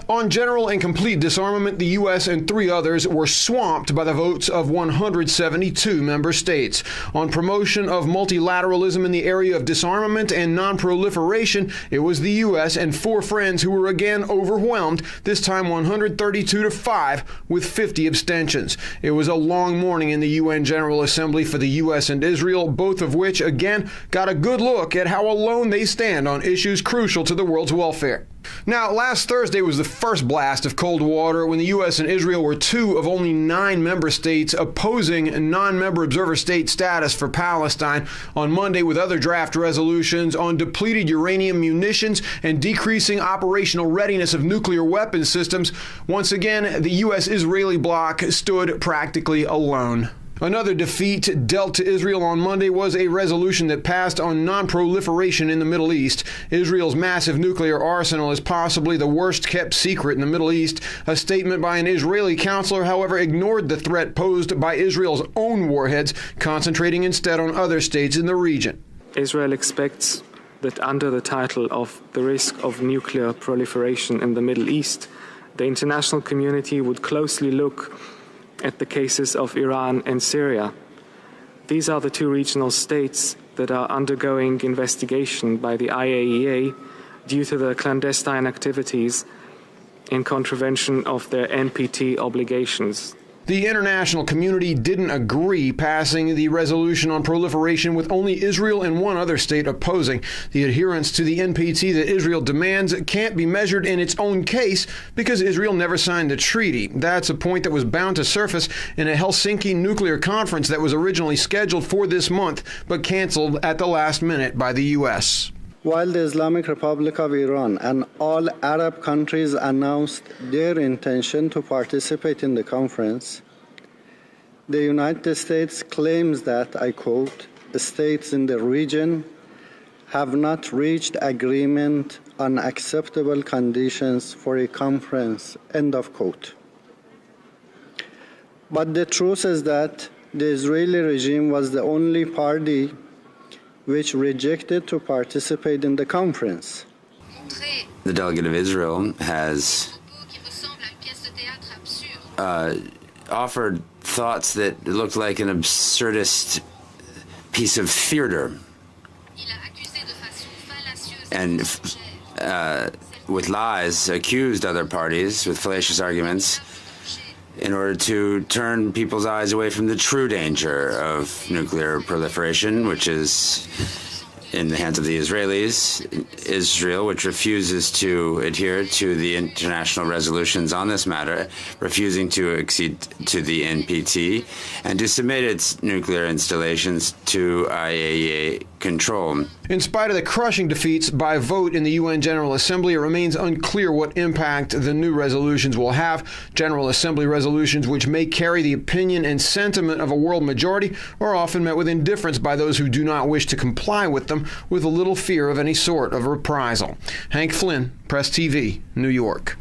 On general and complete disarmament, the U.S. and 3 others were swamped by the votes of 172 member states. On promotion of multilateralism in the area of disarmament and non-proliferation, it was the U.S. and 4 friends who were again overwhelmed, this time 132 to 5, with 50 abstentions. It was a long morning in the UN General Assembly for the U.S. and Israel, both of which, again, got a good look at how alone they stand on issues crucial to the world's welfare. Now, last Thursday was the first blast of cold water when the U.S. and Israel were 2 of only 9 member states opposing non-member observer state status for Palestine. On Monday, with other draft resolutions on depleted uranium munitions and decreasing operational readiness of nuclear weapon systems, once again, the U.S.-Israeli bloc stood practically alone. Another defeat dealt to Israel on Monday was a resolution that passed on non-proliferation in the Middle East. Israel's massive nuclear arsenal is possibly the worst-kept secret in the Middle East. A statement by an Israeli counselor, however, ignored the threat posed by Israel's own warheads, concentrating instead on other states in the region. Israel expects that under the title of the risk of nuclear proliferation in the Middle East, the international community would closely look at the cases of Iran and Syria. These are the 2 regional states that are undergoing investigation by the IAEA due to the clandestine activities in contravention of their NPT obligations. The international community didn't agree, passing the resolution on proliferation with only Israel and 1 other state opposing. The adherence to the NPT that Israel demands can't be measured in its own case because Israel never signed the treaty. That's a point that was bound to surface in a Helsinki nuclear conference that was originally scheduled for this month, but canceled at the last minute by the U.S. While the Islamic Republic of Iran and all Arab countries announced their intention to participate in the conference, the United States claims that, I quote, "the states in the region have not reached agreement on acceptable conditions for a conference," end of quote. But the truth is that the Israeli regime was the only party which rejected to participate in the conference. The delegate of Israel has offered thoughts that looked like an absurdist piece of theater, and with lies accused other parties with fallacious arguments in order to turn people's eyes away from the true danger of nuclear proliferation, which is in the hands of the Israelis. Israel, which refuses to adhere to the international resolutions on this matter, refusing to accede to the NPT, and to submit its nuclear installations to IAEA control. In spite of the crushing defeats by vote in the UN General Assembly, it remains unclear what impact the new resolutions will have. General Assembly resolutions, which may carry the opinion and sentiment of a world majority, are often met with indifference by those who do not wish to comply with them, with little fear of any sort of reprisal. Hank Flynn, Press TV, New York.